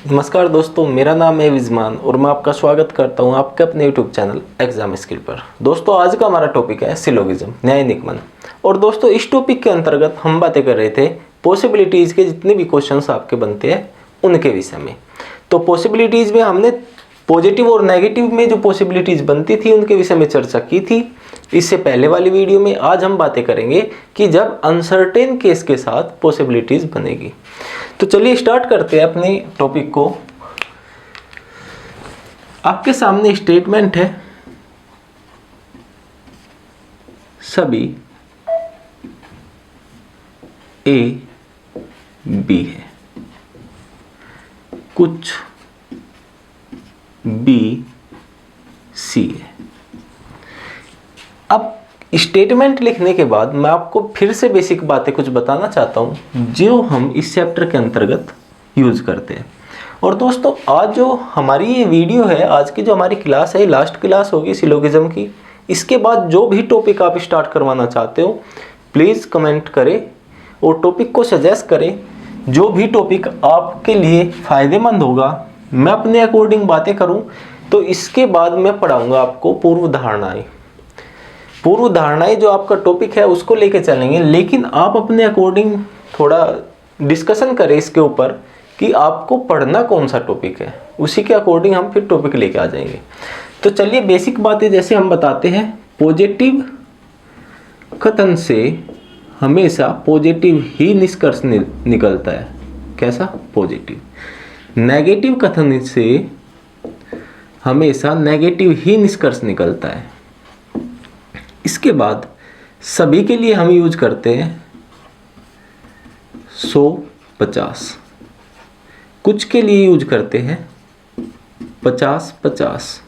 नमस्कार दोस्तों, मेरा नाम है विजमान और मैं आपका स्वागत करता हूं आपके अपने यूट्यूब चैनल एग्जाम स्किल पर। दोस्तों, आज का हमारा टॉपिक है सिलोगिज्म, न्याय निगमन। और दोस्तों, इस टॉपिक के अंतर्गत हम बातें कर रहे थे पॉसिबिलिटीज़ के जितने भी क्वेश्चंस आपके बनते हैं उनके विषय में। तो पॉसिबिलिटीज़ में हमने पॉजिटिव और नेगेटिव में जो पॉसिबिलिटीज़ बनती थी उनके विषय में चर्चा की थी इससे पहले वाली वीडियो में। आज हम बातें करेंगे कि जब अनसर्टेन केस के साथ पॉसिबिलिटीज़ बनेगी। तो चलिए स्टार्ट करते हैं अपने टॉपिक को। आपके सामने स्टेटमेंट है, सभी ए बी है, कुछ बी सी है। अब स्टेटमेंट लिखने के बाद मैं आपको फिर से बेसिक बातें कुछ बताना चाहता हूं जो हम इस चैप्टर के अंतर्गत यूज करते हैं। और दोस्तों, आज जो हमारी ये वीडियो है, आज की जो हमारी क्लास है, लास्ट क्लास होगी सिलोगिज्म की। इसके बाद जो भी टॉपिक आप स्टार्ट करवाना चाहते हो प्लीज़ कमेंट करें और टॉपिक को सजेस्ट करें। जो भी टॉपिक आपके लिए फ़ायदेमंद होगा मैं अपने अकॉर्डिंग बातें करूं तो इसके बाद मैं पढ़ाऊंगा आपको पूर्व धारणाएं। पूर्व धारणाएं जो आपका टॉपिक है उसको लेके चलेंगे, लेकिन आप अपने अकॉर्डिंग थोड़ा डिस्कशन करें इसके ऊपर कि आपको पढ़ना कौन सा टॉपिक है, उसी के अकॉर्डिंग हम फिर टॉपिक लेके आ जाएंगे। तो चलिए बेसिक बातें जैसे हम बताते हैं, पॉजिटिव कथन से हमेशा पॉजिटिव ही निष्कर्ष निकलता है। कैसा? पॉजिटिव। नेगेटिव कथन से हमेशा नेगेटिव ही निष्कर्ष निकलता है। इसके बाद सभी के लिए हम यूज करते हैं 100-50, कुछ के लिए यूज करते हैं 50-50,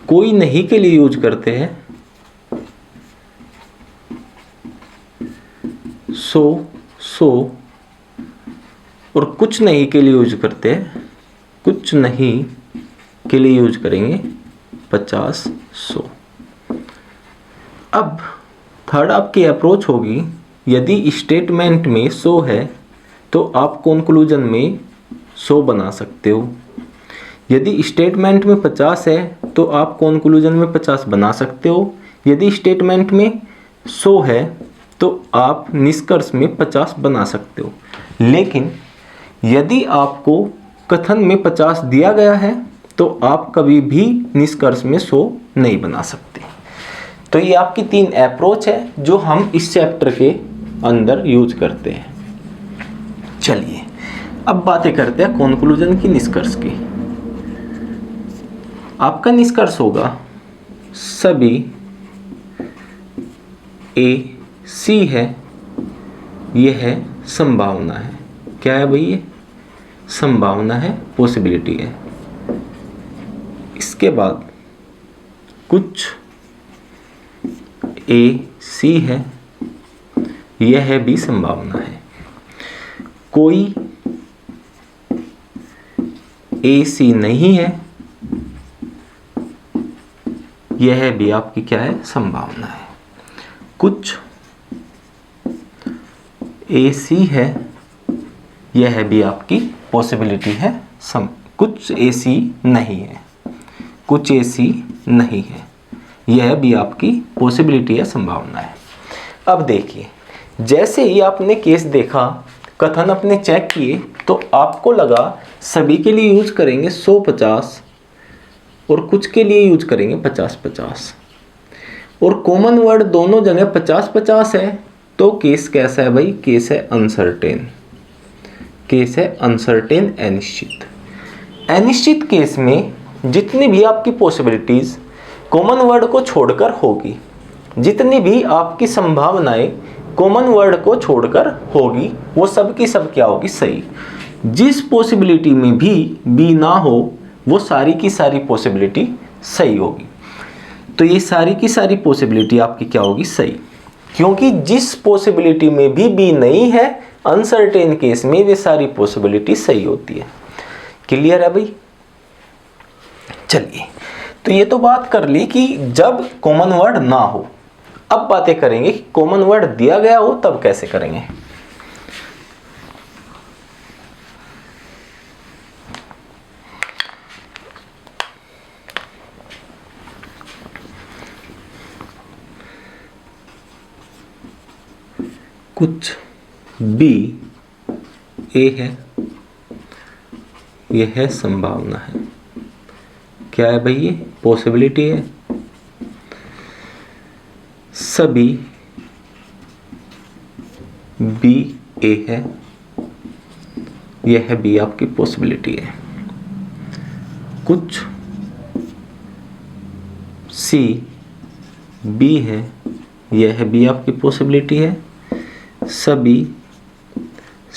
कोई नहीं के लिए यूज करते हैं 100-100 और कुछ नहीं के लिए यूज करते हैं, कुछ नहीं के लिए यूज करेंगे 50-100। अब थर्ड आपकी अप्रोच होगी, यदि स्टेटमेंट में 100 है तो आप कंक्लूजन में 100 बना सकते हो। यदि स्टेटमेंट में 50 है तो आप कंक्लूजन में 50 बना सकते हो। यदि स्टेटमेंट में 100 है तो आप निष्कर्ष में 50 बना सकते हो। लेकिन यदि आपको कथन में 50 दिया गया है तो आप कभी भी निष्कर्ष में 100 नहीं बना सकते। तो ये आपकी 3 अप्रोच है जो हम इस चैप्टर के अंदर यूज करते हैं। चलिए अब बातें करते हैं कंक्लूजन की, निष्कर्ष की। आपका निष्कर्ष होगा सभी ए सी है, यह है संभावना है। क्या है भाई? ये संभावना है, पॉसिबिलिटी है। इसके बाद कुछ ए सी है, यह है भी संभावना है। कोई ए सी नहीं है, यह भी आपकी क्या है? संभावना है। कुछ ए सी है, यह भी आपकी पॉसिबिलिटी है। कुछ ए सी नहीं है, कुछ ए सी नहीं है, यह भी आपकी पॉसिबिलिटी है, संभावना है। अब देखिए, जैसे ही आपने केस देखा, कथन अपने चेक किए, तो आपको लगा सभी के लिए यूज करेंगे 100-50 और कुछ के लिए यूज करेंगे 50-50 और कॉमन वर्ड दोनों जगह 50-50 है। तो केस कैसा है भाई? केस है अनसर्टेन। केस है अनसर्टेन, अनिश्चित। अनिश्चित केस में जितनी भी आपकी पॉसिबिलिटीज कॉमन वर्ड को छोड़कर होगी, जितनी भी आपकी संभावनाएं कॉमन वर्ड को छोड़कर होगी, वो सब की सब क्या होगी? सही। जिस पॉसिबिलिटी में भी बी ना हो वो सारी की सारी पॉसिबिलिटी सही होगी। तो ये सारी की सारी पॉसिबिलिटी आपकी क्या होगी? सही। क्योंकि जिस पॉसिबिलिटी में भी बी नहीं है, अनसर्टेन केस में वे सारी पॉसिबिलिटी सही होती है। क्लियर है भाई? चलिए, तो ये तो बात कर ली कि जब कॉमन वर्ड ना हो। अब बातें करेंगे कि कॉमन वर्ड दिया गया हो तब कैसे करेंगे। कुछ बी ए है, यह है संभावना है। क्या है भाई? ये पॉसिबिलिटी है। सभी बी ए है, यह है बी आपकी पॉसिबिलिटी है। कुछ सी बी है, यह है बी आपकी पॉसिबिलिटी है। सभी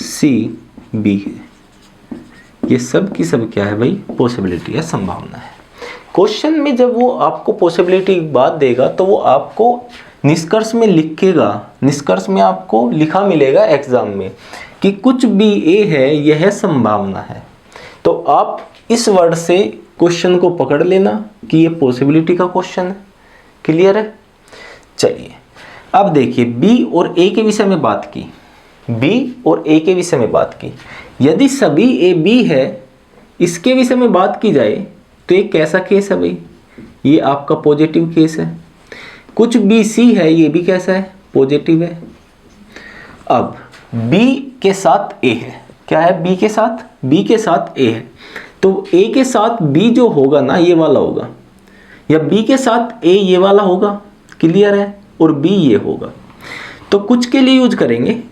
सी बी है, ये सब की सब क्या है भाई? पॉसिबिलिटी है, संभावना है। क्वेश्चन में जब वो आपको पॉसिबिलिटी की बात देगा तो वो आपको निष्कर्ष में लिखेगा, निष्कर्ष में आपको लिखा मिलेगा एग्जाम में कि कुछ भी ए है, यह संभावना है। तो आप इस वर्ड से क्वेश्चन को पकड़ लेना कि ये पॉसिबिलिटी का क्वेश्चन है। क्लियर है? चलिए अब देखिए, बी और ए के विषय में बात की, बी और ए के विषय में बात की। यदि सभी ए बी है, इसके विषय में बात की जाए तो ये कैसा केस है भाई? ये आपका पॉजिटिव केस है। कुछ बी सी है, ये भी कैसा है? पॉजिटिव है। अब बी के साथ ए है, क्या है? बी के साथ, बी के साथ ए है, तो ए के साथ बी जो होगा ना, ये वाला होगा, या बी के साथ ए ये वाला होगा। क्लियर है? और बी ये होगा। तो कुछ के लिए यूज करेंगे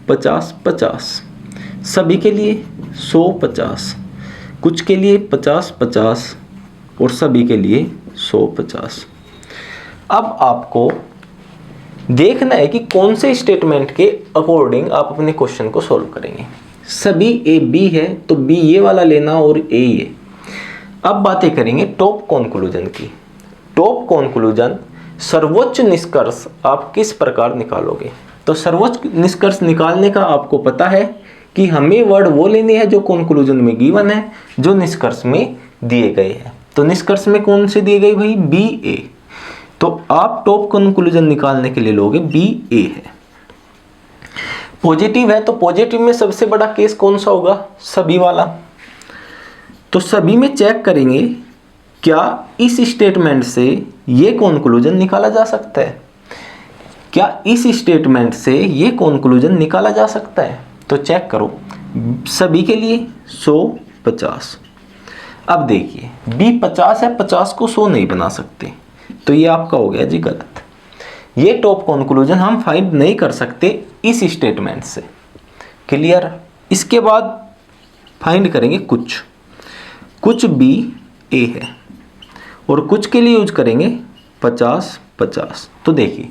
50-50, सभी के लिए 100-50, कुछ के लिए 50-50 और सभी के लिए 100-50। अब आपको देखना है कि कौन से स्टेटमेंट के अकॉर्डिंग आप अपने क्वेश्चन को सॉल्व करेंगे। सभी ए बी है तो बी ये वाला लेना और ए ये। अब बातें करेंगे टॉप कॉन्क्लूजन की। टॉप कॉन्क्लूजन, सर्वोच्च निष्कर्ष आप किस प्रकार निकालोगे? तो सर्वोच्च निष्कर्ष निकालने का आपको पता है कि हमें वर्ड वो लेने हैं जो कॉन्क्लूजन में गिवन है, जो निष्कर्ष में दिए गए हैं। तो निष्कर्ष में कौन से दिए गए भाई? बी ए। तो आप टॉप कॉन्क्लूजन निकालने के लिए लोगे बी ए है। पॉजिटिव है तो पॉजिटिव में सबसे बड़ा केस कौन सा होगा? सभी वाला। तो सभी में चेक करेंगे क्या इस स्टेटमेंट से ये कॉन्क्लूजन निकाला जा सकता है? क्या इस स्टेटमेंट से ये कॉन्क्लूजन निकाला जा सकता है? तो चेक करो, सभी के लिए 100-50। अब देखिए, बी 50 है, 50 को 100 नहीं बना सकते, तो ये आपका हो गया जी गलत। ये टॉप कॉन्क्लूजन हम फाइंड नहीं कर सकते इस स्टेटमेंट से। क्लियर? इसके बाद फाइंड करेंगे कुछ बी ए है और कुछ के लिए यूज करेंगे 50-50। तो देखिए,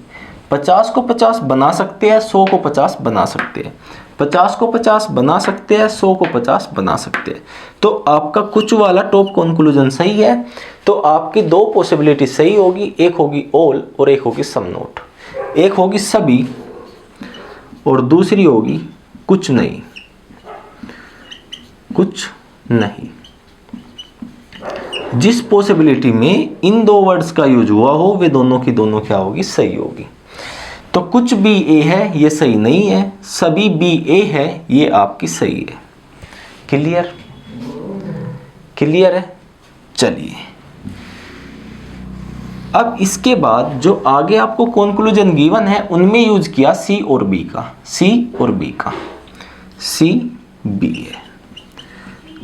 50 को 50 बना सकते हैं, 100 को 50 बना सकते हैं, 50 को 50 बना सकते हैं, 100 को 50 बना सकते हैं। तो आपका कुछ वाला टॉप कॉन्क्लूजन सही है। तो आपकी दो पॉसिबिलिटी सही होगी, एक होगी ऑल और एक होगी सम नॉट। एक होगी सभी और दूसरी होगी कुछ नहीं, कुछ नहीं। जिस पॉसिबिलिटी में इन दो वर्ड्स का यूज हुआ हो वे दोनों की दोनों क्या होगी? सही होगी। तो कुछ बी ए है, ये सही नहीं है। सभी बी ए है, ये आपकी सही है। क्लियर? क्लियर है? चलिए अब इसके बाद जो आगे आपको कॉन्क्लूजन गिवन है उनमें यूज किया सी और बी का, सी और बी का। सी बी है।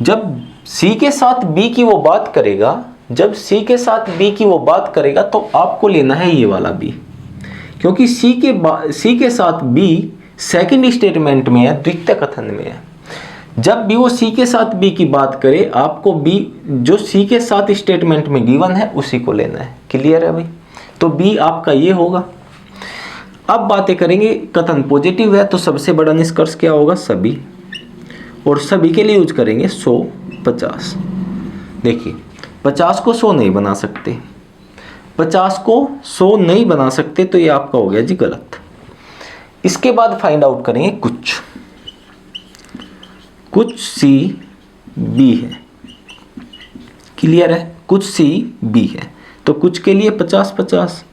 जब सी के साथ बी की वो बात करेगा, जब सी के साथ बी की वो बात करेगा तो आपको लेना है ये वाला बी, क्योंकि सी के साथ बी सेकंड स्टेटमेंट में है, द्वितीय कथन में है। जब भी वो सी के साथ बी की बात करे, आपको बी जो सी के साथ स्टेटमेंट में गिवन है उसी को लेना है। क्लियर है भाई? तो बी आपका ये होगा। अब बातें करेंगे, कथन पॉजिटिव है तो सबसे बड़ा निष्कर्ष क्या होगा? सभी। और सभी के लिए यूज करेंगे 100-50। देखिए, 50 को 100 नहीं बना सकते, 50 को 100 नहीं बना सकते, तो ये आपका हो गया जी गलत। इसके बाद फाइंड आउट करेंगे कुछ सी बी है। क्लियर है? कुछ सी बी है तो कुछ के लिए 50-50।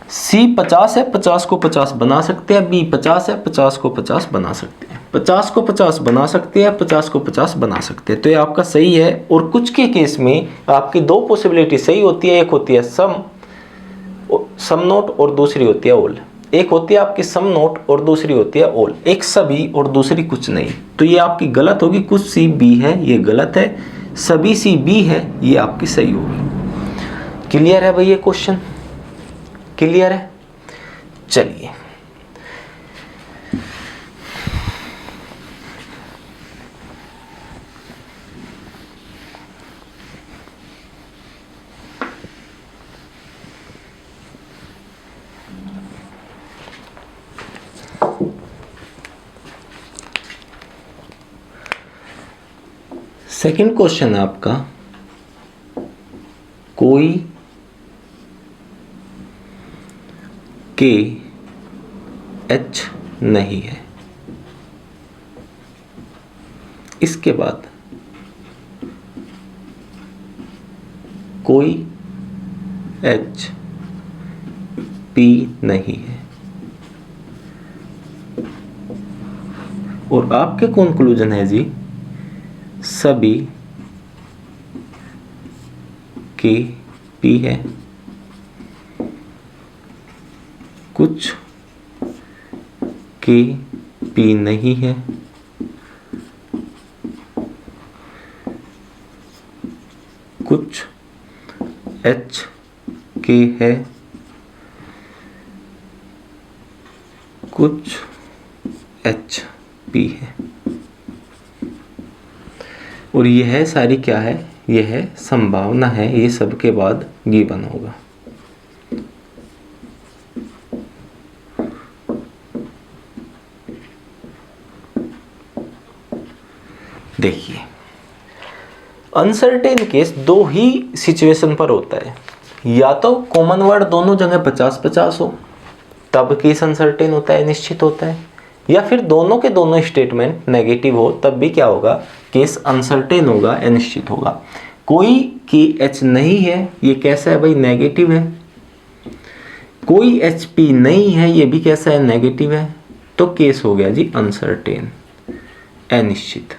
सी 50 है, 50 को 50 बना सकते हैं। बी 50 है, 50 को 50 बना सकते हैं। 50 को 50 बना सकते हैं, 50 को 50 बना सकते हैं। तो ये आपका सही है। और कुछ के केस में आपकी दो पॉसिबिलिटी सही होती है, एक होती है सम नोट और दूसरी होती है ऑल। एक होती है आपकी सम नोट और दूसरी होती है ऑल, एक सभी और दूसरी कुछ नहीं, तो ये आपकी गलत होगी। कुछ सी बी है ये गलत है, सभी सी बी है ये आपकी सही होगी। क्लियर है भाई ये क्वेश्चन? क्लियर है? चलिए सेकंड क्वेश्चन है आपका, कोई के एच नहीं है। इसके बाद कोई एच पी नहीं है और आपके कंक्लूजन है जी सभी के पी है, कुछ के पी नहीं है, कुछ एच के है, कुछ एच पी है। और यह सारी क्या है? यह संभावना है, ये सबके बाद गिवन होगा। देखिए अनसर्टेन केस दो ही सिचुएशन पर होता है, या तो कॉमन वर्ड दोनों जगह 50-50 हो तब केस अनसर्टेन होता है, निश्चित होता है, या फिर दोनों के दोनों स्टेटमेंट नेगेटिव हो तब भी क्या होगा? केस अनसर्टेन होगा, अनिश्चित होगा। कोई के एच नहीं है, ये कैसा है भाई? नेगेटिव है। कोई एच पी नहीं है, ये भी कैसा है? नेगेटिव है। तो केस हो गया जी अनसर्टेन, अनिश्चित।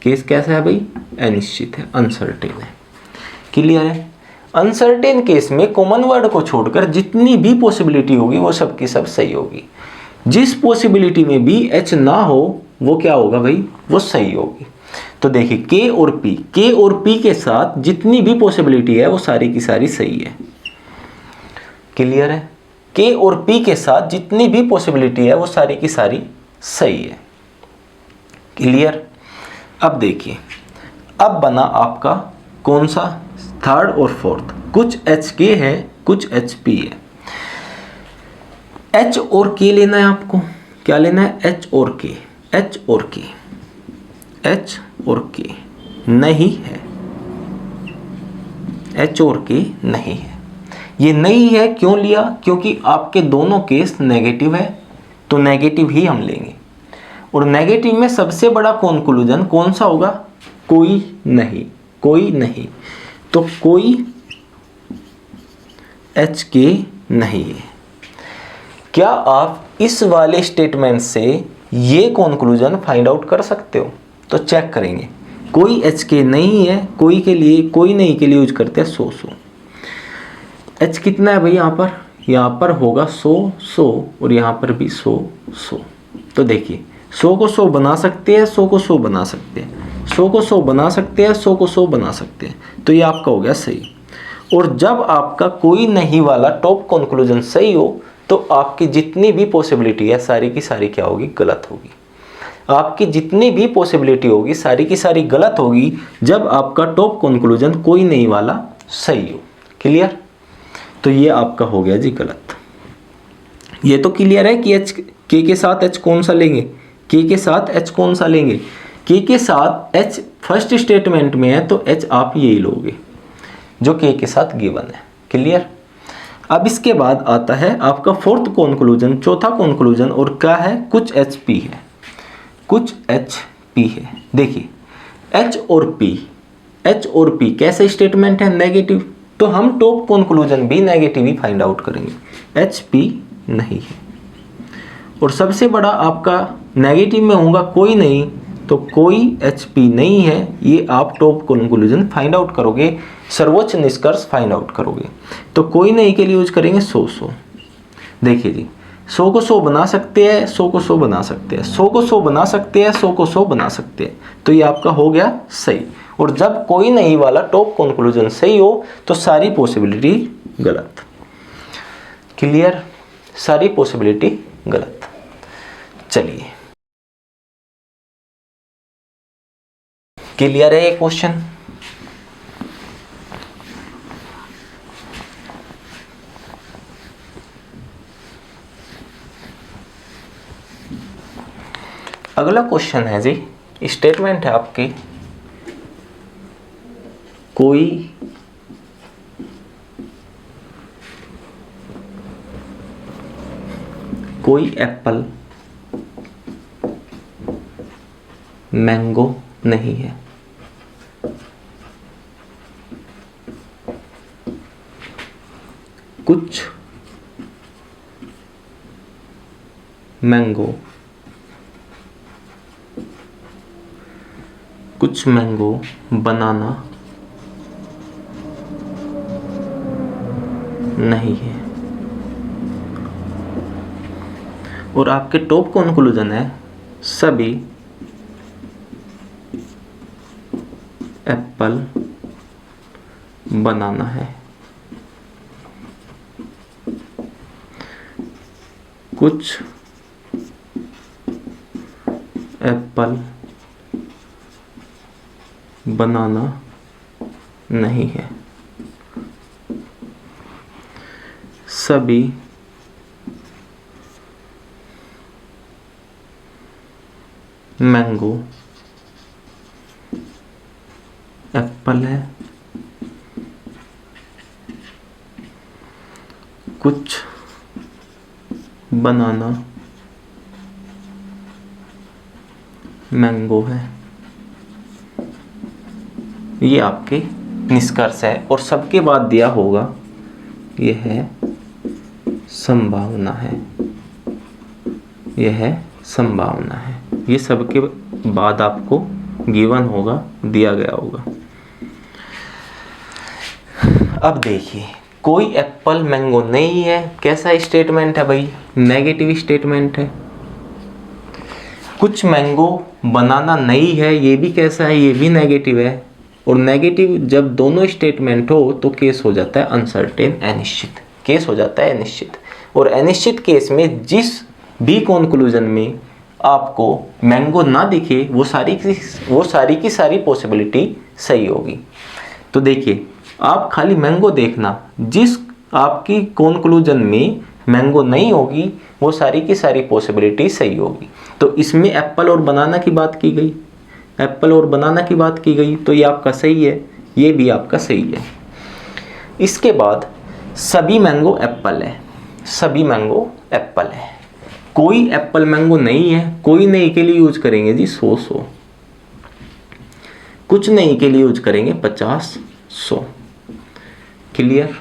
केस कैसा है भाई? अनिश्चित है, अनसर्टेन है। क्लियर है? अनसर्टेन केस में कॉमन वर्ड को छोड़कर जितनी भी पॉसिबिलिटी होगी वो सब की सब सही होगी। जिस पॉसिबिलिटी में भी एच ना हो वो क्या होगा भाई? वो सही होगी। तो देखिए के और पी के साथ जितनी भी पॉसिबिलिटी है वो सारी की सारी सही है। क्लियर है? के और पी के साथ जितनी भी पॉसिबिलिटी है वो सारी की सारी सही है। क्लियर? अब देखिए, अब बना आपका कौन सा? थर्ड और फोर्थ। कुछ एच के है, कुछ एच पी है। एच और के लेना है आपको। क्या लेना है? एच और के। एच और के, एच और के नहीं है, एच और के नहीं है। ये नहीं है क्यों लिया? क्योंकि आपके दोनों केस नेगेटिव है, तो नेगेटिव ही हम लेंगे। और नेगेटिव में सबसे बड़ा कंक्लूजन कौन सा होगा? कोई नहीं, कोई नहीं। तो कोई एच के नहीं है। क्या आप इस वाले स्टेटमेंट से ये कंक्लूजन फाइंड आउट कर सकते हो? तो चेक करेंगे। कोई एच के नहीं है, कोई के लिए, कोई नहीं के लिए यूज करते हैं 100। एच कितना है भाई? यहाँ पर होगा 100 और यहाँ पर भी 100। तो देखिए 100 को 100 बना सकते हैं, 100 को 100 बना सकते हैं, 100 को 100 बना सकते हैं, 100 को 100 बना सकते हैं। तो ये आपका हो गया सही। और जब आपका कोई नहीं वाला टॉप कंक्लूजन सही हो तो आपकी जितनी भी पॉसिबिलिटी है सारी की सारी क्या होगी? गलत होगी। आपकी जितनी भी पॉसिबिलिटी होगी सारी की सारी गलत होगी जब आपका टॉप कंक्लूजन कोई नहीं वाला सही हो। क्लियर? तो ये आपका हो गया जी गलत। ये तो क्लियर है कि एच के साथ एच कौन सा लेंगे? के साथ एच कौन सा लेंगे? के साथ एच फर्स्ट स्टेटमेंट में है तो एच आप यही लोगे जो के साथ गिवन है। क्लियर? अब इसके बाद आता है आपका फोर्थ कंक्लूजन, चौथा कंक्लूजन, और क्या है? कुछ एच पी है, कुछ एच पी है। देखिए एच और पी कैसे स्टेटमेंट है? नेगेटिव। तो हम टॉप कंक्लूजन भी नेगेटिव ही फाइंड आउट करेंगे। एच पी नहीं है। और सबसे बड़ा आपका नेगेटिव में होगा कोई नहीं, तो कोई एच पी नहीं है, ये आप टॉप कंक्लूजन फाइंड आउट करोगे, सर्वोच्च निष्कर्ष फाइंड आउट करोगे। तो कोई नहीं के लिए यूज करेंगे 100। देखिए जी 100 को 100 बना सकते हैं, 100 को 100 बना सकते हैं, 100 को 100 बना सकते हैं, 100 को 100 बना सकते हैं। तो ये आपका हो गया सही। और जब कोई नहीं वाला टॉप कंक्लूजन सही हो तो सारी पॉसिबिलिटी गलत। क्लियर? सारी पॉसिबिलिटी गलत। चलिए, क्लियर है ये क्वेश्चन? अगला क्वेश्चन है जी, स्टेटमेंट है आपकी, कोई एप्पल मैंगो नहीं है। कुछ मैंगो बनाना नहीं है। और आपके टॉप कंक्लूजन है सभी एप्पल बनाना है। कुछ एप्पल बनाना नहीं है। सभी मैंगो एप्पल है। कुछ बनाना मैंगो है। ये आपके निष्कर्ष है। और सबके बाद दिया होगा यह है संभावना है, यह है संभावना है। ये सबके बाद आपको गिवन होगा, दिया गया होगा। अब देखिए, कोई एप्पल मैंगो नहीं है, कैसा स्टेटमेंट है भाई? नेगेटिव स्टेटमेंट है। कुछ मैंगो बनाना नहीं है, ये भी कैसा है? ये भी नेगेटिव है। और नेगेटिव जब दोनों स्टेटमेंट हो तो केस हो जाता है अनसर्टेन, अनिश्चित। केस हो जाता है अनिश्चित। और अनिश्चित केस में जिस भी कंक्लूजन में आपको मैंगो ना दिखे वो सारी की सारी पॉसिबिलिटी सही होगी। तो देखिए, आप खाली मैंगो देखना, जिस आपकी कंक्लूजन में मैंगो नहीं होगी वो सारी की सारी पॉसिबिलिटी सही होगी। तो इसमें एप्पल और बनाना की बात की गई, एप्पल और बनाना की बात की गई, तो ये आपका सही है, ये भी आपका सही है। इसके बाद सभी मैंगो एप्पल है, सभी मैंगो एप्पल है। कोई एप्पल मैंगो नहीं है, कोई नहीं के लिए यूज करेंगे जी 100। कुछ नहीं के लिए यूज करेंगे 50, 100। क्लियर?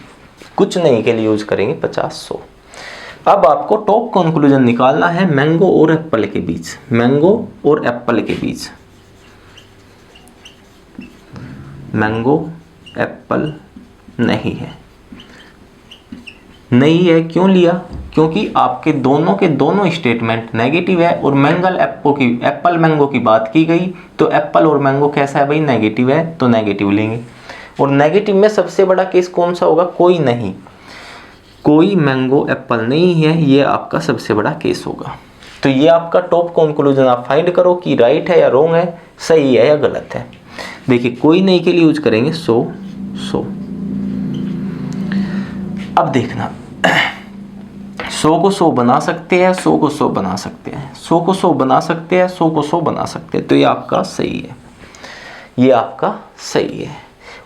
कुछ नहीं के लिए यूज करेंगे 50, 100। अब आपको टॉप कंक्लूजन निकालना है मैंगो और एप्पल के बीच, मैंगो और एप्पल के बीच। मैंगो एप्पल नहीं है। नहीं है क्यों लिया? क्योंकि आपके दोनों के दोनों स्टेटमेंट नेगेटिव है और एप्पल मैंगो की बात की गई, तो एप्पल और मैंगो कैसा है भाई? नेगेटिव है, तो नेगेटिव लेंगे। और नेगेटिव में सबसे बड़ा केस कौन सा होगा? कोई नहीं, कोई मैंगो एप्पल नहीं है, ये आपका सबसे बड़ा केस होगा। तो ये आपका टॉप कंक्लूजन आप फाइंड करो कि राइट है या रॉन्ग है, सही है या गलत है। देखिए, कोई नहीं के लिए यूज करेंगे 100। अब देखना, 100 को 100 बना सकते हैं, 100 को 100 बना सकते हैं, 100 को 100 बना सकते हैं, 100 को 100 बना सकते हैं। तो ये आपका सही है, ये आपका सही है।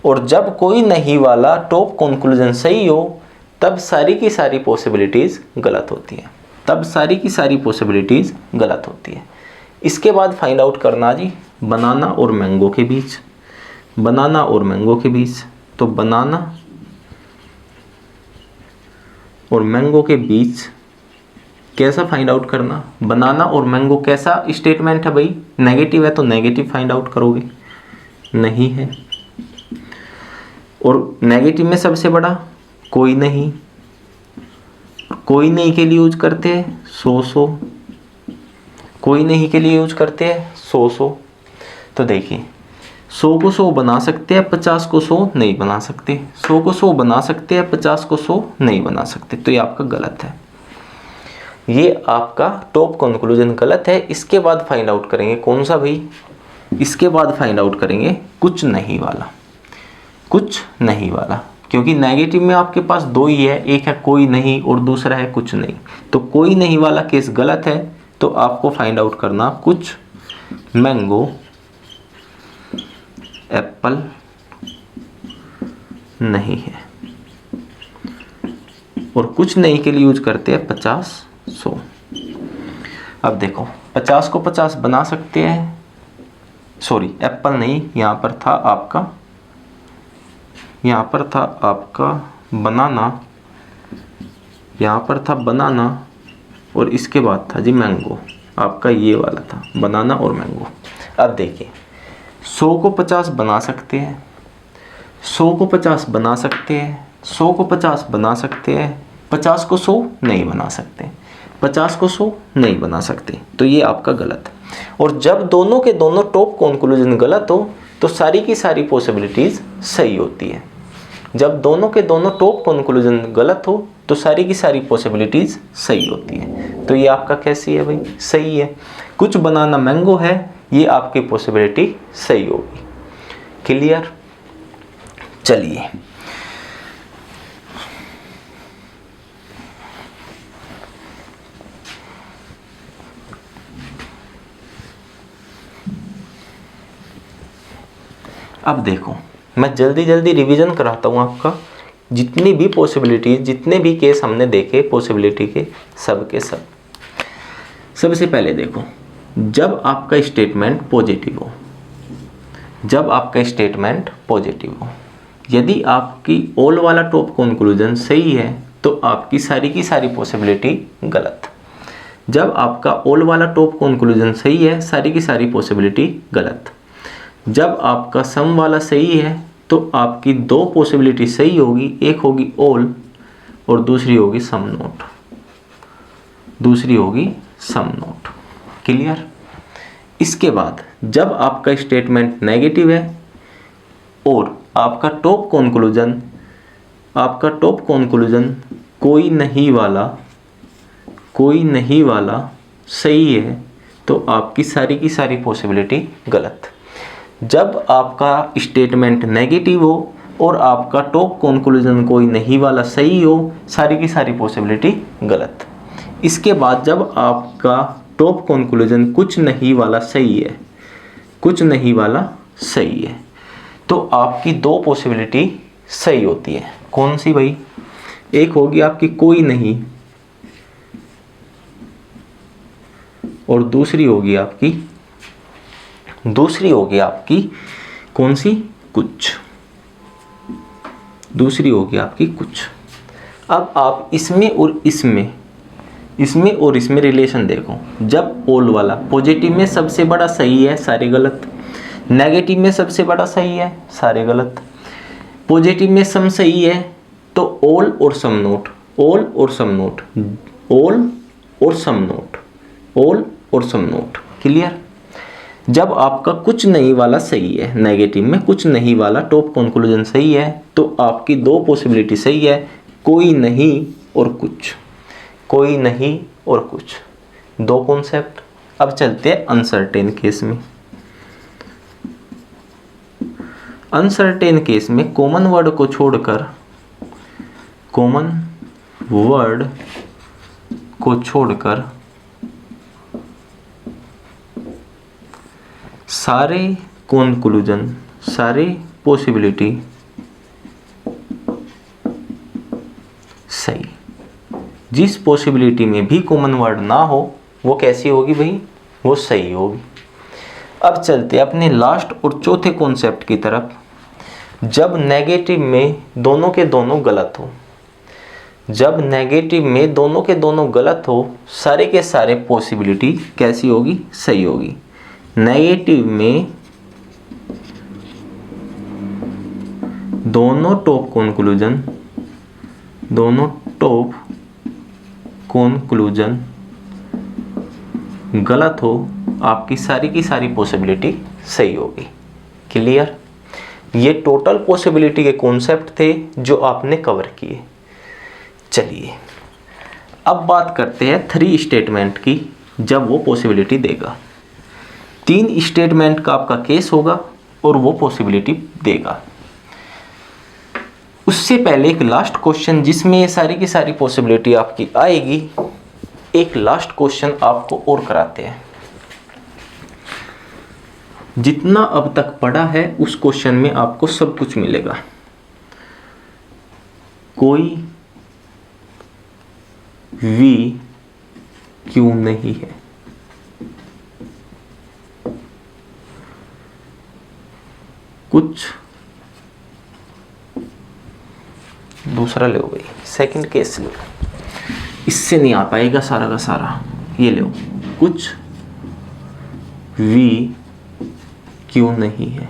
और जब कोई नहीं वाला टॉप कंक्लूजन सही हो तब सारी की सारी पॉसिबिलिटीज गलत होती हैं, तब सारी की सारी पॉसिबिलिटीज गलत होती है। इसके बाद फाइंड आउट करना जी बनाना और मैंगो के बीच, बनाना और मैंगो के बीच। तो बनाना और मैंगो के बीच कैसा फाइंड आउट करना? बनाना और मैंगो कैसा स्टेटमेंट है भाई? नेगेटिव है, तो नेगेटिव फाइंड आउट करोगे, नहीं है। और नेगेटिव में सबसे बड़ा कोई नहीं, कोई नहीं के लिए यूज करते हैं 100, कोई नहीं के लिए यूज करते हैं 100। तो देखिए 100 को 100 बना सकते हैं, 50 को 100 नहीं बना सकते। 100 को 100 बना सकते हैं, 50 को 100 नहीं बना सकते। तो ये आपका गलत है, ये आपका टॉप कंक्लूजन गलत है। इसके बाद फाइंड आउट करेंगे कौन सा भाई, इसके बाद फाइंड आउट करेंगे कुछ नहीं वाला, कुछ नहीं वाला, क्योंकि नेगेटिव में आपके पास दो ही है, एक है कोई नहीं और दूसरा है कुछ नहीं। तो कोई नहीं वाला केस गलत है, तो आपको फाइंड आउट करना कुछ मैंगो एप्पल नहीं है। और कुछ नहीं के लिए यूज करते हैं 50 100। अब देखो 50 को 50 बना सकते हैं, सॉरी एप्पल नहीं, यहाँ पर था आपका, यहाँ पर था आपका बनाना, यहाँ पर था बनाना और इसके बाद था जी मैंगो, आपका ये वाला था बनाना और मैंगो। अब देखिए 100 को 50 बना सकते हैं, 100 को 50 बना सकते हैं, 100 को 50 बना सकते हैं, 50 को 100 नहीं बना सकते, 50 को 100 नहीं बना सकते। तो ये आपका गलत है। और जब दोनों के दोनों टॉप कंक्लूजन गलत हो तो सारी की सारी पॉसिबिलिटीज़ सही होती है। जब दोनों के दोनों टॉप कंक्लूजन गलत हो तो सारी की सारी पॉसिबिलिटीज़ सही होती है। तो ये आपका कैसी है भाई, सही है। कुछ बनाना मैंगो है, ये आपकी पॉसिबिलिटी सही होगी। क्लियर? चलिए अब देखो, मैं जल्दी जल्दी रिवीजन कराता हूँ आपका। जितनी भी पॉसिबिलिटीज, जितने भी केस हमने देखे पॉसिबिलिटी के, सब के सब। सबसे पहले देखो, जब आपका स्टेटमेंट पॉजिटिव हो, जब आपका स्टेटमेंट पॉजिटिव हो, यदि आपकी ऑल वाला टॉप कंक्लूजन सही है तो आपकी सारी की सारी पॉसिबिलिटी गलत। जब आपका ऑल वाला टॉप कंक्लूजन सही है, सारी की सारी पॉसिबिलिटी गलत। जब आपका सम वाला सही है तो आपकी दो पॉसिबिलिटी सही होगी, एक होगी ऑल और दूसरी होगी सम नोट, दूसरी होगी सम नोट। क्लियर? इसके बाद जब आपका स्टेटमेंट नेगेटिव है और आपका टॉप कंक्लूजन, आपका टॉप कंक्लूजन कोई नहीं वाला, कोई नहीं वाला सही है तो आपकी सारी की सारी पॉसिबिलिटी गलत। जब आपका स्टेटमेंट नेगेटिव हो और आपका टॉप कंक्लूजन कोई नहीं वाला सही हो, सारी की सारी पॉसिबिलिटी गलत। इसके बाद जब आपका टॉप कंक्लूजन कुछ नहीं वाला सही है, कुछ नहीं वाला सही है, तो आपकी दो पॉसिबिलिटी सही होती है। कौन सी भाई? एक होगी आपकी कोई नहीं और दूसरी होगी आपकी कौन सी? कुछ। दूसरी होगी आपकी कुछ। अब आप इसमें और इसमें रिलेशन देखो। जब ऑल वाला पॉजिटिव में सबसे बड़ा सही है, सारे गलत। नेगेटिव में सबसे बड़ा सही है, सारे गलत। पॉजिटिव में सम सही है तो ऑल और सम नोट, ऑल और सम नोट, ऑल और सम नोट, ऑल और सम नोट। क्लियर? जब आपका कुछ नहीं वाला सही है, नेगेटिव में कुछ नहीं वाला टॉप कंक्लूजन सही है, तो आपकी दो पॉसिबिलिटी सही है, कोई नहीं और कुछ, कोई नहीं और कुछ, दो कॉन्सेप्ट। अब चलते हैं अनसर्टेन केस में। अनसर्टेन केस में कॉमन वर्ड को छोड़कर सारे कंक्लूजन, सारे पॉसिबिलिटी सही। जिस पॉसिबिलिटी में भी कॉमन वर्ड ना हो वो कैसी होगी भाई? वो सही होगी। अब चलते अपने लास्ट और चौथे कॉन्सेप्ट की तरफ। जब नेगेटिव में दोनों के दोनों गलत हो, जब नेगेटिव में दोनों के दोनों गलत हो, सारे के सारे पॉसिबिलिटी कैसी होगी? सही होगी। नेगेटिव में दोनों टॉप कॉन्क्लूजन गलत हो, आपकी सारी की सारी पॉसिबिलिटी सही होगी। क्लियर? ये टोटल पॉसिबिलिटी के कॉन्सेप्ट थे जो आपने कवर किए। चलिए अब बात करते हैं 3 स्टेटमेंट की, जब वो पॉसिबिलिटी देगा। 3 स्टेटमेंट का आपका केस होगा और वो पॉसिबिलिटी देगा। उससे पहले एक लास्ट क्वेश्चन जिसमें ये सारी की सारी पॉसिबिलिटी आपकी आएगी, एक लास्ट क्वेश्चन आपको और कराते हैं। जितना अब तक पढ़ा है उस क्वेश्चन में आपको सब कुछ मिलेगा। कोई V क्यों नहीं है? कुछ दूसरा ले भाई, सेकंड केस लो, इससे नहीं आ पाएगा सारा का सारा। ये लो, कुछ V क्यों नहीं है,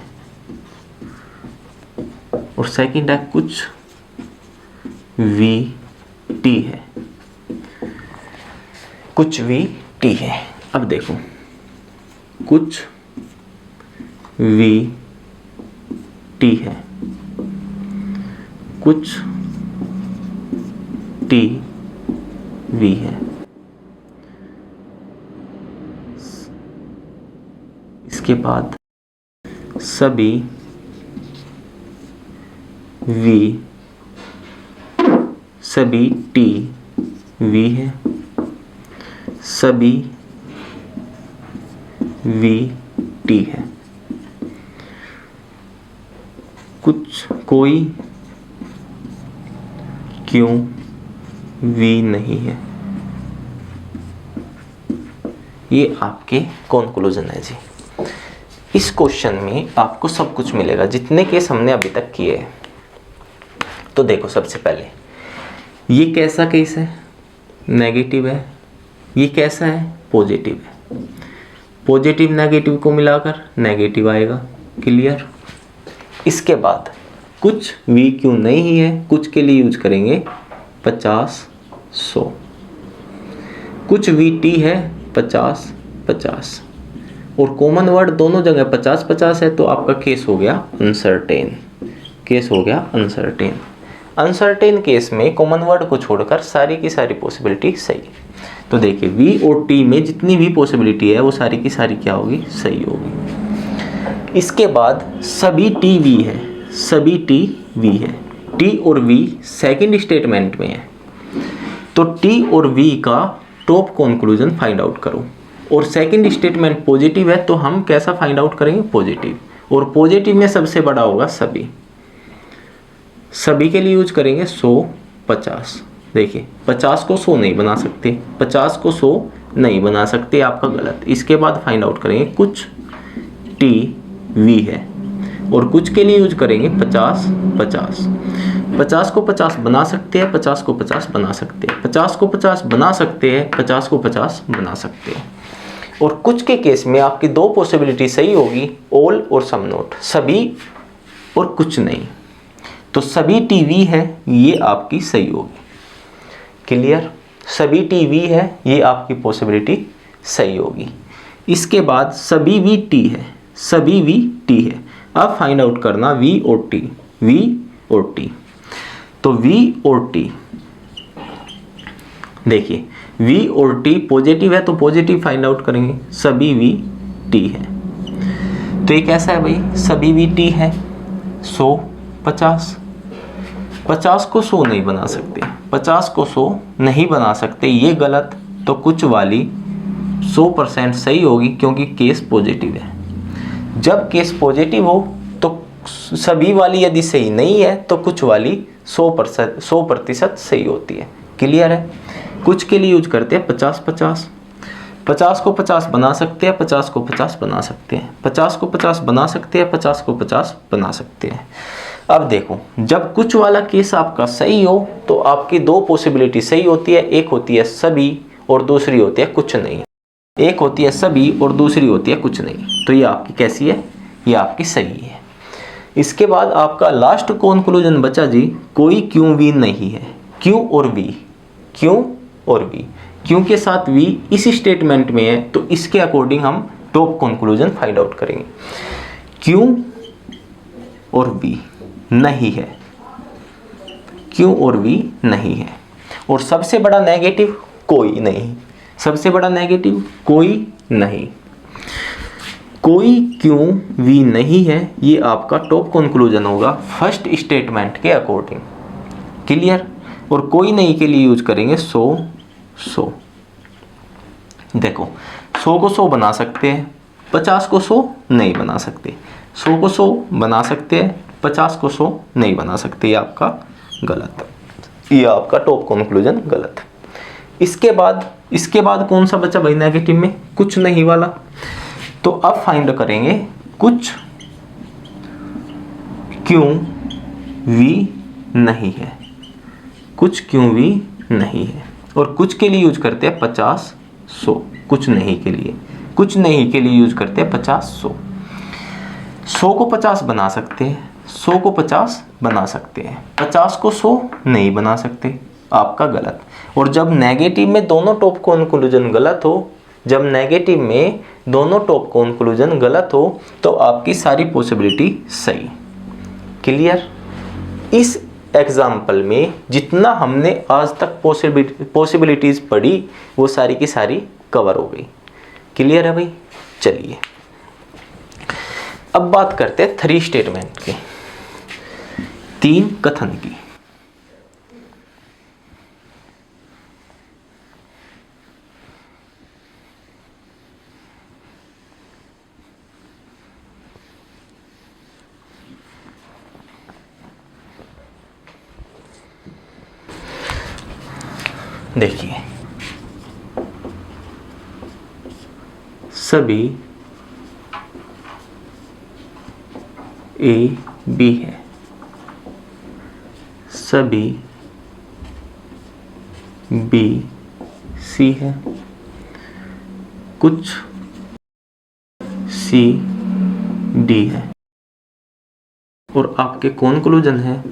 और सेकंड है कुछ VT है। कुछ VT है। अब देखो, कुछ VT है, कुछ TV है। इसके बाद सभी V सभी TV है, सभी VT है। कुछ कोई क्यों V नहीं है। ये आपके कॉन्क्लूजन है जी। इस क्वेश्चन में आपको सब कुछ मिलेगा जितने केस हमने अभी तक किए हैं। तो देखो, सबसे पहले ये कैसा केस है? नेगेटिव है। ये कैसा है? पॉजिटिव है। पॉजिटिव नेगेटिव को मिलाकर नेगेटिव आएगा। क्लियर? इसके बाद कुछ V क्यों नहीं है, कुछ के लिए यूज करेंगे 50-100। कुछ VT है 50-50, और कॉमन वर्ड दोनों जगह 50-50 है, तो आपका केस हो गया अनसर्टेन। केस हो गया अनसर्टेन। अनसर्टेन केस में कॉमन वर्ड को छोड़कर सारी की सारी पॉसिबिलिटी सही। तो देखिए, V और T में जितनी भी पॉसिबिलिटी है वो सारी की सारी क्या होगी? सही होगी। इसके बाद सभी TV है, सभी TV है। T और V सेकंड स्टेटमेंट में है, तो T और V का टॉप कंक्लूजन फाइंड आउट करो। और सेकंड स्टेटमेंट पॉजिटिव है, तो हम कैसा फाइंड आउट करेंगे? पॉजिटिव। और पॉजिटिव में सबसे बड़ा होगा सभी। सभी के लिए यूज करेंगे 100-50। देखिए, 50 को 100 नहीं बना सकते, 50 को 100 नहीं बना सकते, आपका गलत। इसके बाद फाइंड आउट करेंगे कुछ TV है, और कुछ के लिए यूज करेंगे 50-50। 50 को 50 बना सकते हैं, 50 को 50 बना सकते हैं, 50 को 50 बना सकते हैं, 50 को 50 बना सकते हैं। और कुछ के केस में आपकी 2 पॉसिबिलिटी सही होगी, ऑल और सम नॉट, सभी और कुछ नहीं। तो सभी TV है, ये आपकी सही होगी। क्लियर? सभी TV है, ये आपकी पॉसिबिलिटी सही होगी। इसके बाद सभी VT है, सभी VT है। अब फाइंड आउट करना V और T, V और T। तो V और T, देखिए V और T पॉजिटिव है, तो पॉजिटिव फाइंड आउट करेंगे, सभी VT है। तो ये कैसा है भाई? सभी VT है 100-50। 50 को 100 नहीं बना सकते, 50 को 100 नहीं बना सकते, ये गलत। तो कुछ वाली 100% सही होगी, क्योंकि केस पॉजिटिव है। जब केस पॉजिटिव हो तो सभी वाली यदि सही नहीं है, तो कुछ वाली 100% सही होती है। क्लियर है? कुछ के लिए यूज करते हैं 50-50। 50 को 50 बना सकते हैं, 50 को 50 बना सकते हैं, 50 को 50 बना सकते हैं, 50 को 50 बना सकते हैं। अब देखो, जब कुछ वाला केस आपका सही हो तो आपकी 2 पॉसिबिलिटी सही होती है। एक होती है सभी और दूसरी होती है कुछ नहीं। एक होती है सभी और दूसरी होती है कुछ नहीं। तो ये आपकी कैसी है? ये आपकी सही है। इसके बाद आपका लास्ट कंक्लूजन बचा जी, कोई क्यों V नहीं है। क्यों और V, क्यों और V। क्यू के साथ वी इस स्टेटमेंट में है तो इसके अकॉर्डिंग हम टॉप कंक्लूजन फाइंड आउट करेंगे। क्यू और वी नहीं है, क्यू और वी नहीं है, और सबसे बड़ा नेगेटिव कोई नहीं, सबसे बड़ा नेगेटिव कोई नहीं, कोई क्यू वी नहीं है, ये आपका टॉप कंक्लूजन होगा फर्स्ट स्टेटमेंट के अकॉर्डिंग। क्लियर? और कोई नहीं के लिए यूज करेंगे 100। देखो 100 को 100 बना सकते हैं, 50 को 100 नहीं बना सकते, 100 को 100 बना सकते हैं, 50 को 100 नहीं बना सकते। ये आपका गलत, ये आपका टॉप कंक्लूजन गलत। इसके बाद कौन सा बचा भाई नेगेटिव में? कुछ नहीं वाला। तो अब फाइंड करेंगे कुछ क्यों वी नहीं है, कुछ क्यों वी नहीं है, और कुछ के लिए यूज करते हैं 50 100, कुछ नहीं के लिए, कुछ नहीं के लिए यूज करते हैं 50 100। 100 को 50 बना सकते हैं, 100 को 50 बना सकते हैं, 50 को 100 नहीं बना सकते, आपका गलत। और जब नेगेटिव में दोनों टॉप कंक्लूजन गलत हो, जब नेगेटिव में दोनों टॉप कंक्लूजन गलत हो तो आपकी सारी पॉसिबिलिटी सही। क्लियर? इस एग्जाम्पल में जितना हमने आज तक पॉसिबिलिटीज पढ़ी वो सारी की सारी कवर हो गई। क्लियर है भाई? चलिए अब बात करते हैं 3 स्टेटमेंट की, 3 कथन की। देखिए सभी ए बी है, सभी बी सी है, कुछ सी डी है, और आपके कंक्लूजन है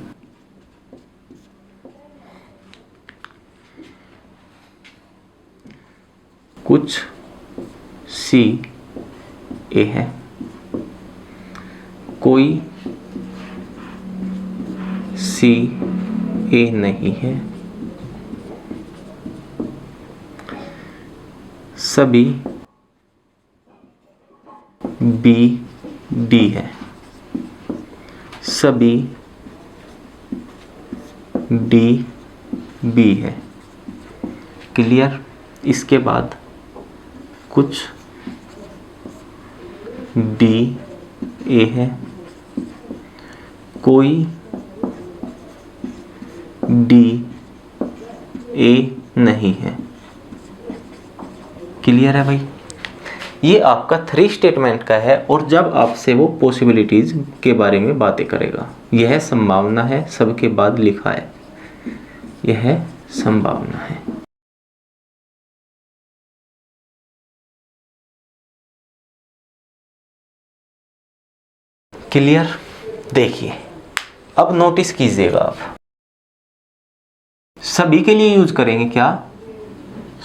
कुछ सी ए है, कोई सी ए नहीं है, सभी बी डी है, सभी डी बी है। क्लियर? इसके बाद कुछ डी ए है, कोई डी ए नहीं है। क्लियर है भाई? ये आपका 3 स्टेटमेंट का है, और जब आपसे वो पॉसिबिलिटीज के बारे में बातें करेगा, यह संभावना है, सबके बाद लिखा है यह संभावना है। क्लियर? देखिए अब नोटिस कीजिएगा आप, सभी के लिए यूज करेंगे क्या?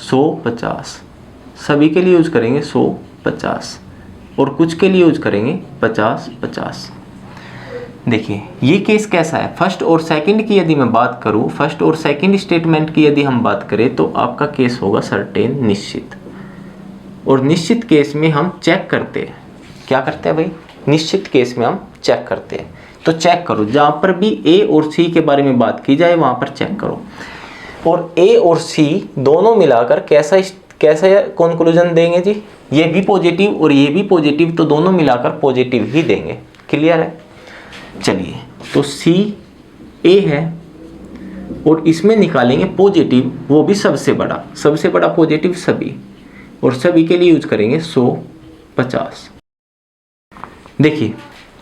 150, सभी के लिए यूज करेंगे 150, और कुछ के लिए यूज करेंगे 50 50। देखिए ये केस कैसा है? फर्स्ट और सेकंड की यदि मैं बात करूं, फर्स्ट और सेकंड स्टेटमेंट की यदि हम बात करें तो आपका केस होगा सर्टेन, निश्चित। और निश्चित केस में हम चेक करते हैं, क्या करते हैं भाई? निश्चित केस में हम चेक करते हैं। तो चेक करो, जहां पर भी ए और सी के बारे में बात की जाए वहां पर चेक करो, और ए और सी दोनों मिलाकर कैसा कंक्लूजन देंगे जी? ये भी पॉजिटिव और ये भी पॉजिटिव, तो दोनों मिलाकर पॉजिटिव ही देंगे। क्लियर है? चलिए तो सी ए है और इसमें निकालेंगे पॉजिटिव, वो भी सबसे बड़ा पॉजिटिव सभी, और सभी के लिए यूज करेंगे 150। देखिए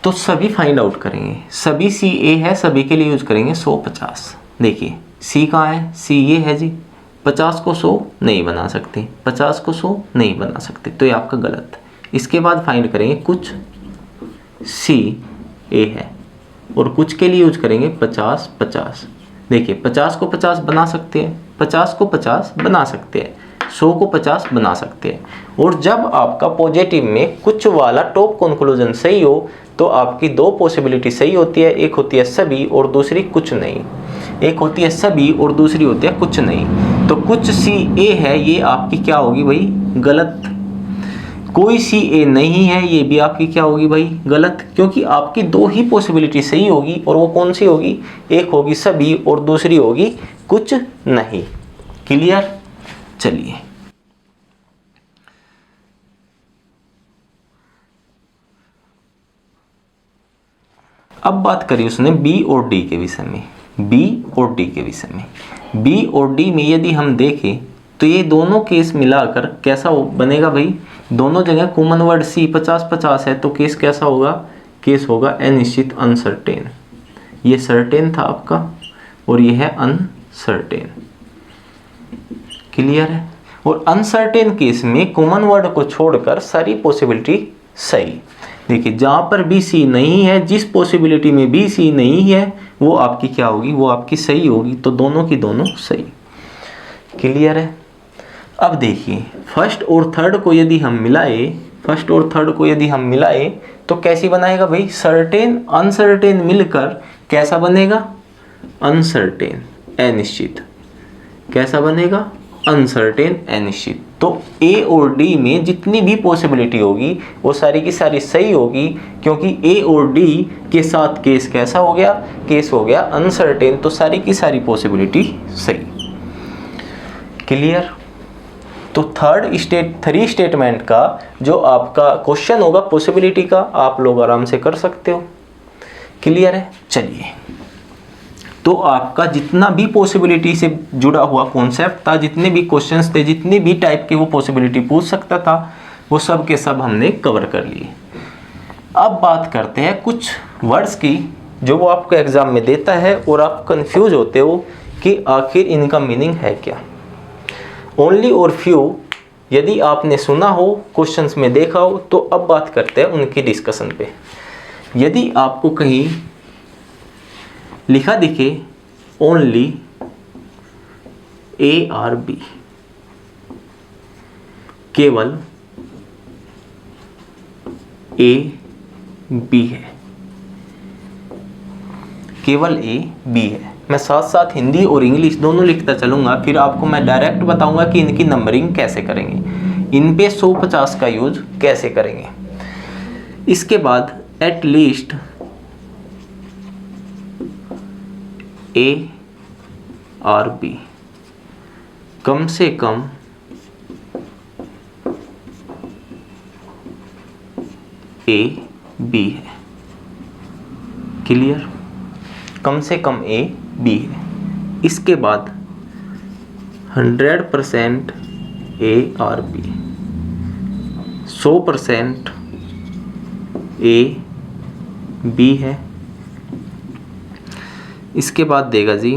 तो सभी फाइंड आउट करेंगे, सभी सी ए है, सभी के लिए यूज करेंगे 150। देखिए सी कहाँ है? सी ये है जी, 50 को 100 नहीं बना सकते, 50 को 100 नहीं बना सकते, तो ये आपका गलत है। इसके बाद फाइंड करेंगे कुछ सी ए है, और कुछ के लिए यूज करेंगे 50 50। देखिए 50 को 50 बना सकते हैं, 50 को 50 बना सकते हैं, 100 को 50 बना सकते हैं। और जब आपका पॉजिटिव में कुछ वाला टॉप कंक्लूजन सही हो तो आपकी दो पॉसिबिलिटी सही होती है, एक होती है सभी और दूसरी कुछ नहीं। एक होती है सभी और दूसरी होती है कुछ नहीं। तो कुछ सी ए है, ये आपकी क्या होगी भाई, गलत। कोई सी ए नहीं है, ये भी आपकी क्या होगी भाई, गलत, क्योंकि आपकी दो ही पॉसिबिलिटी सही होगी और वो कौन सी होगी, एक होगी सभी और दूसरी होगी कुछ नहीं। क्लियर? चलिए अब बात करी उसने बी और डी के विषय में। बी और डी के विषय में, बी और डी में यदि हम देखें तो ये दोनों केस मिलाकर कैसा बनेगा भाई, दोनों जगह कॉमन वर्ड सी 50-50 है, तो केस कैसा होगा, केस होगा अनिश्चित, अनसर्टेन। ये सर्टेन था आपका और ये है अनसर्टेन। क्लियर है? और अनसर्टेन केस में कॉमन वर्ड को छोड़कर सारी पॉसिबिलिटी सही। देखिए जहाँ पर भी सी नहीं है, जिस पॉसिबिलिटी में भी सी नहीं है वो आपकी क्या होगी, वो आपकी सही होगी। तो दोनों की दोनों सही। क्लियर है? अब देखिए फर्स्ट और थर्ड को यदि हम मिलाए, फर्स्ट और थर्ड को यदि हम मिलाए तो कैसी बनाएगा भाई, सर्टेन अनसर्टेन मिलकर कैसा बनेगा, अनसर्टेन अनिश्चित। कैसा बनेगा, अनसर्टेन अनिश्चित। तो ए और डी में जितनी भी पॉसिबिलिटी होगी वो सारी की सारी सही होगी, क्योंकि ए और डी के साथ केस कैसा हो गया, केस हो गया अनसर्टेन। तो सारी की सारी पॉसिबिलिटी सही। क्लियर? तो थ्री स्टेटमेंट का जो आपका क्वेश्चन होगा पॉसिबिलिटी का, आप लोग आराम से कर सकते हो। क्लियर है? चलिए तो आपका जितना भी पॉसिबिलिटी से जुड़ा हुआ कॉन्सेप्ट था, जितने भी क्वेश्चंस थे, जितने भी टाइप के वो पॉसिबिलिटी पूछ सकता था, वो सब के सब हमने कवर कर लिए। अब बात करते हैं कुछ वर्ड्स की जो वो आपको एग्जाम में देता है और आप कंफ्यूज होते हो कि आखिर इनका मीनिंग है क्या। ओनली और फ्यू यदि आपने सुना हो, क्वेश्चंस में देखा हो, तो अब बात करते हैं उनकी डिस्कशन पे। यदि आपको कहीं लिखा दिखे ओनली ए आर बी, केवल ए बी है, केवल ए बी है, मैं साथ साथ हिंदी और इंग्लिश दोनों लिखता चलूंगा, फिर आपको मैं डायरेक्ट बताऊंगा कि इनकी नंबरिंग कैसे करेंगे, इन पे 100-50 का यूज कैसे करेंगे। इसके बाद at least A R B, कम से कम ए बी है। क्लियर? कम से कम ए बी है। इसके बाद 100% A R B, 100% A B है। इसके बाद देगा जी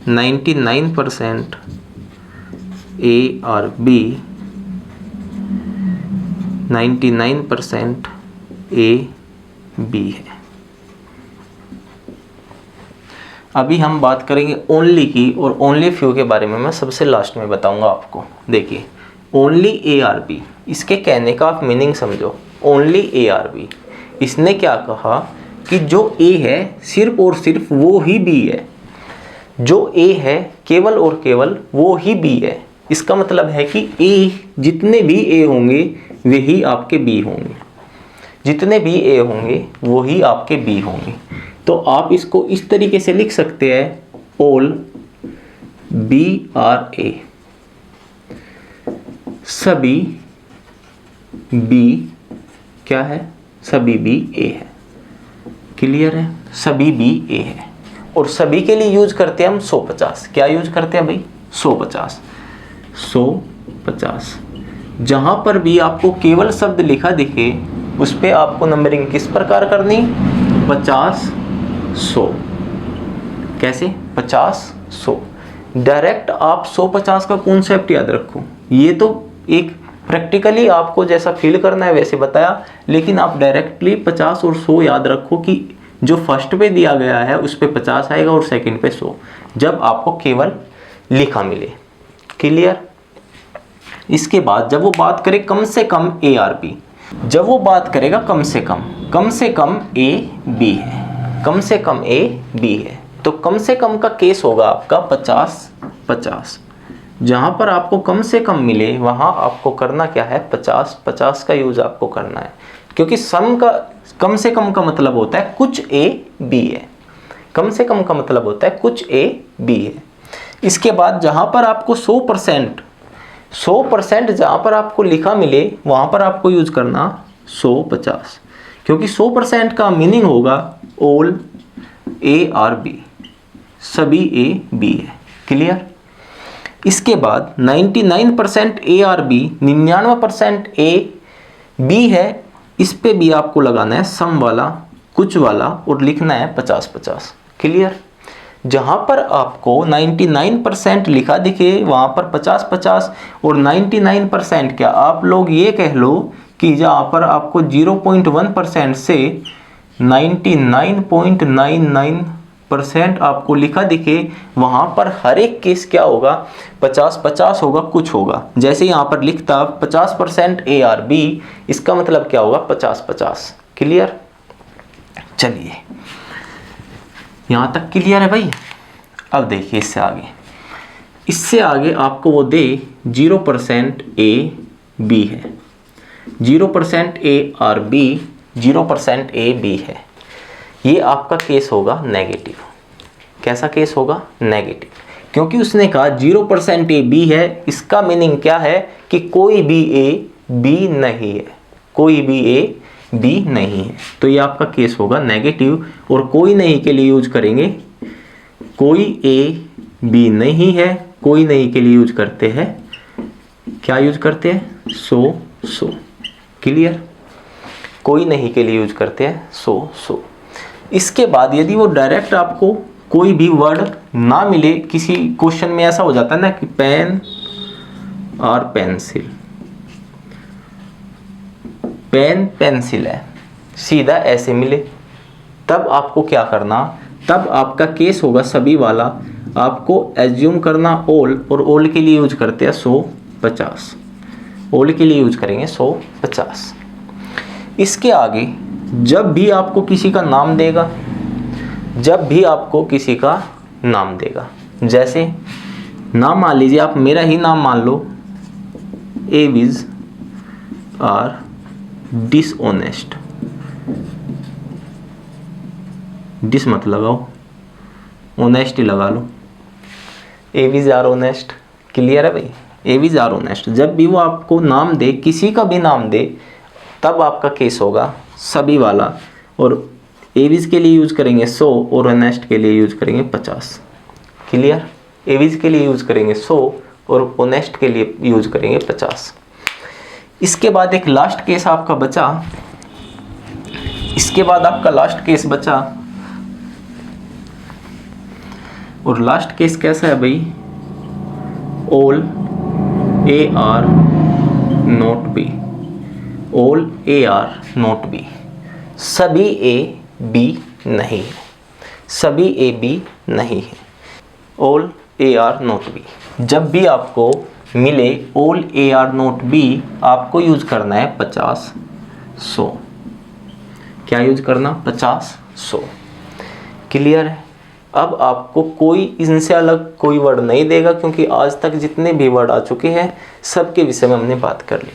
99% A R B, 99% A B है। अभी हम बात करेंगे ओनली की, और ओनली फ्यू के बारे में मैं सबसे लास्ट में बताऊंगा आपको। देखिए ओनली ए आर बी, इसके कहने का आप मीनिंग समझो। ओनली ए आर बी, इसने क्या कहा कि जो ए है सिर्फ और सिर्फ वो ही बी है, जो ए है केवल और केवल वो ही बी है। इसका मतलब है कि ए, जितने भी ए होंगे वे ही आपके बी होंगे, जितने भी ए होंगे वो ही आपके बी होंगे। तो आप इसको इस तरीके से लिख सकते हैं, ऑल बी आर ए, सभी बी क्या है, सभी बी ए है। क्लियर है? सभी बी ए है। और सभी के लिए यूज करते हैं हम 100-50। क्या यूज करते हैं भाई, 100-50, 100-50। जहां पर भी आपको केवल शब्द लिखा दिखे उस पे आपको नंबरिंग किस प्रकार करनी, 50-100। कैसे, 50-100। डायरेक्ट आप 100-50 का कॉन्सेप्ट याद रखो। ये तो एक प्रैक्टिकली आपको जैसा फील करना है वैसे बताया, लेकिन आप डायरेक्टली 50 और 100 याद रखो कि जो फर्स्ट पे दिया गया है उस पे 50 आएगा और सेकंड पे 100, जब आपको केवल लिखा मिले। क्लियर? इसके बाद जब वो बात करे कम से कम ए आर बी, जब वो बात करेगा कम से कम ए बी है, कम से कम ए बी है, तो कम से कम का केस होगा आपका 50-50। जहाँ पर आपको कम से कम मिले वहाँ आपको करना क्या है, 50-50 का यूज आपको करना है, क्योंकि सम का कम से कम का मतलब होता है कुछ ए बी है, कम से कम का मतलब होता है कुछ ए बी है। इसके बाद जहाँ पर आपको 100% जहाँ पर आपको लिखा मिले वहाँ पर आपको यूज करना 100-50, क्योंकि 100% का मीनिंग होगा ऑल ए आर बी, सभी ए बी है। क्लियर। इसके बाद 99% A R B, 99% A B है, इस पे भी आपको लगाना है सम वाला, कुछ वाला, और लिखना है 50-50। क्लियर। जहाँ पर आपको 99% लिखा दिखे वहाँ पर 50-50, और 99% क्या आप लोग ये कह लो कि जहाँ पर आपको 0.1% से 99.99% आपको लिखा दिखे वहाँ पर हर एक केस क्या होगा, 50-50 होगा, कुछ होगा। जैसे यहाँ पर लिखता 50% ए आर बी, इसका मतलब क्या होगा, 50-50। क्लियर। चलिए यहाँ तक क्लियर है भाई। अब देखिए इससे आगे आपको वो दे 0% ए बी है, 0% A R B, 0% A B है, ये आपका केस होगा नेगेटिव। कैसा केस होगा, नेगेटिव, क्योंकि उसने कहा 0% ए बी है, इसका मीनिंग क्या है कि कोई भी ए बी नहीं है, कोई भी ए बी नहीं है, तो ये आपका केस होगा नेगेटिव। और कोई नहीं के लिए यूज करेंगे, कोई ए बी नहीं है, कोई नहीं के लिए यूज करते हैं, क्या यूज करते हैं, 100। क्लियर। कोई नहीं के लिए यूज करते हैं 100। इसके बाद यदि वो डायरेक्ट आपको कोई भी वर्ड ना मिले, किसी क्वेश्चन में ऐसा हो जाता है ना कि पेन और पेंसिल, पेन पेंसिल है, सीधा ऐसे मिले, तब आपको क्या करना, तब आपका केस होगा सभी वाला, आपको एज्यूम करना ऑल, और ऑल के लिए यूज करते हैं 100-50, ऑल के लिए यूज करेंगे 100-50। इसके आगे जब भी आपको किसी का नाम देगा, जब भी आपको किसी का नाम देगा, जैसे नाम मान लीजिए आप मेरा ही नाम मान लो, एविज आर डिसऑनेस्ट, डिस मत लगाओ, ऑनेस्ट ही लगा लो, एविज आर ऑनेस्ट। क्लियर है भाई, एविज आर ऑनेस्ट। जब भी वो आपको नाम दे, किसी का भी नाम दे, तब आपका केस होगा सभी वाला, और एविज के लिए यूज करेंगे 100 और ऑनेस्ट के लिए यूज करेंगे 50। क्लियर। एविज के लिए यूज करेंगे 100 और ऑनेस्ट के लिए यूज करेंगे 50। इसके बाद एक लास्ट केस आपका बचा, इसके बाद आपका लास्ट केस बचा, और लास्ट केस कैसा है भाई, all A R not be, all A R not be, सभी ए बी नहीं है, सभी ए बी नहीं है, all A R not be. जब भी आपको मिले all A R not be, आपको यूज करना है 50-100। क्या यूज करना, 50-100। क्लियर है। अब आपको कोई इनसे अलग कोई वर्ड नहीं देगा, क्योंकि आज तक जितने भी वर्ड आ चुके हैं सबके विषय में हमने बात कर ली।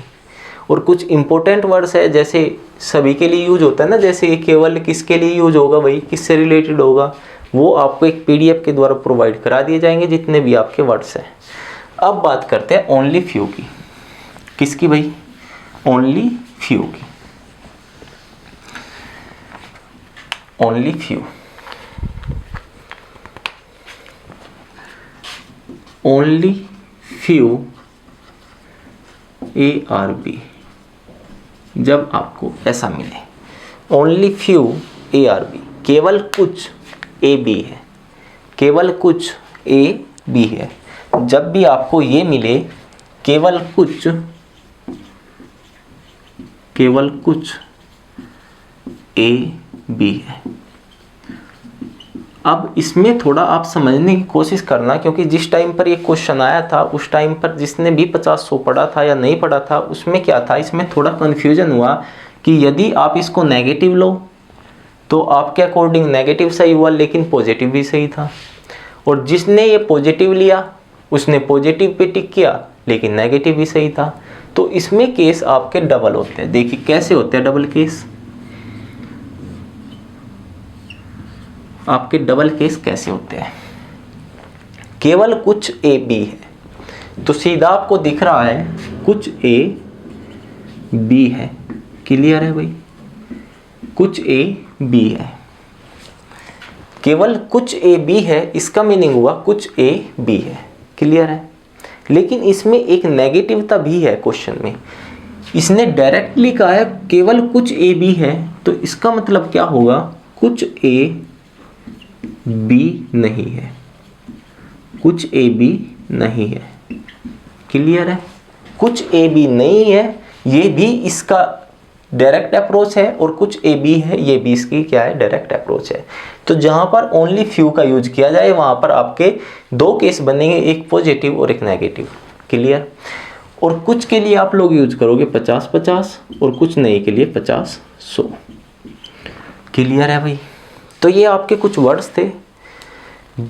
और कुछ इंपॉर्टेंट वर्ड्स है, जैसे सभी के लिए यूज होता है ना, जैसे ये केवल किसके लिए यूज होगा भाई, किससे रिलेटेड होगा, वो आपको एक पीडीएफ के द्वारा प्रोवाइड करा दिए जाएंगे, जितने भी आपके वर्ड्स हैं। अब बात करते हैं ओनली फ्यू की। किसकी भाई, ओनली फ्यू की। Only few, only few A R B. जब आपको ऐसा मिले only few A R B, केवल कुछ ए बी है, केवल कुछ ए बी है, जब भी आपको ये मिले केवल कुछ ए बी है, अब इसमें थोड़ा आप समझने की कोशिश करना, क्योंकि जिस टाइम पर ये क्वेश्चन आया था उस टाइम पर जिसने भी 50-100 पढ़ा था या नहीं पढ़ा था उसमें क्या था, इसमें थोड़ा कन्फ्यूजन हुआ कि यदि आप इसको नेगेटिव लो तो आपके अकॉर्डिंग नेगेटिव सही हुआ लेकिन पॉजिटिव भी सही था, और जिसने ये पॉजिटिव लिया उसने पॉजिटिव पे टिक किया लेकिन नेगेटिव भी सही था। तो इसमें केस आपके डबल होते हैं। देखिए कैसे होते हैं डबल केस, आपके डबल केस कैसे होते हैं। केवल कुछ ए बी है तो सीधा आपको दिख रहा है कुछ ए बी है, क्लियर है भाई, कुछ ए बी है। केवल कुछ ए बी है इसका मीनिंग हुआ कुछ ए बी है, क्लियर है। लेकिन इसमें एक नेगेटिवता भी है क्वेश्चन में, इसने डायरेक्टली कहा है केवल कुछ ए बी है, तो इसका मतलब क्या होगा, कुछ ए बी नहीं है, कुछ ए बी नहीं है, क्लियर है। कुछ ए बी नहीं है ये भी इसका डायरेक्ट अप्रोच है, और कुछ ए बी है ये भी इसकी क्या है, डायरेक्ट अप्रोच है। तो जहां पर ओनली फ्यू का यूज किया जाए वहां पर आपके दो केस बनेंगे, एक पॉजिटिव और एक नेगेटिव, क्लियर। और कुछ के लिए आप लोग यूज करोगे 50-50 और कुछ नहीं के लिए 50-100, क्लियर है भाई। तो ये आपके कुछ वर्ड्स थे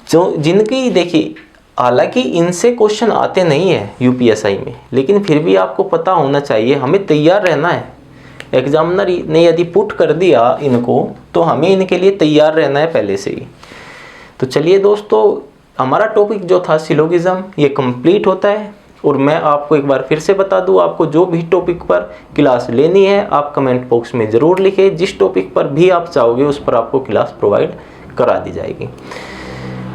जो जिनकी देखिए, हालांकि इनसे क्वेश्चन आते नहीं है यूपीएसआई में, लेकिन फिर भी आपको पता होना चाहिए, हमें तैयार रहना है। एग्जामिनर ने यदि पुट कर दिया इनको तो हमें इनके लिए तैयार रहना है पहले से ही। तो चलिए दोस्तों, हमारा टॉपिक जो था सिलोगिज्म ये कंप्लीट होता है। और मैं आपको एक बार फिर से बता दूं, आपको जो भी टॉपिक पर क्लास लेनी है आप कमेंट बॉक्स में ज़रूर लिखें, जिस टॉपिक पर भी आप चाहोगे उस पर आपको क्लास प्रोवाइड करा दी जाएगी।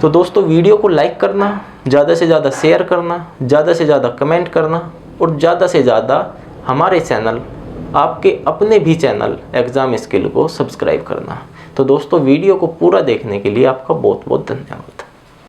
तो दोस्तों वीडियो को लाइक करना, ज़्यादा से ज़्यादा शेयर करना, ज़्यादा से ज़्यादा कमेंट करना, और ज़्यादा से ज़्यादा हमारे चैनल, आपके अपने भी चैनल एग्ज़ाम स्किल को सब्सक्राइब करना। तो दोस्तों वीडियो को पूरा देखने के लिए आपका बहुत बहुत धन्यवाद।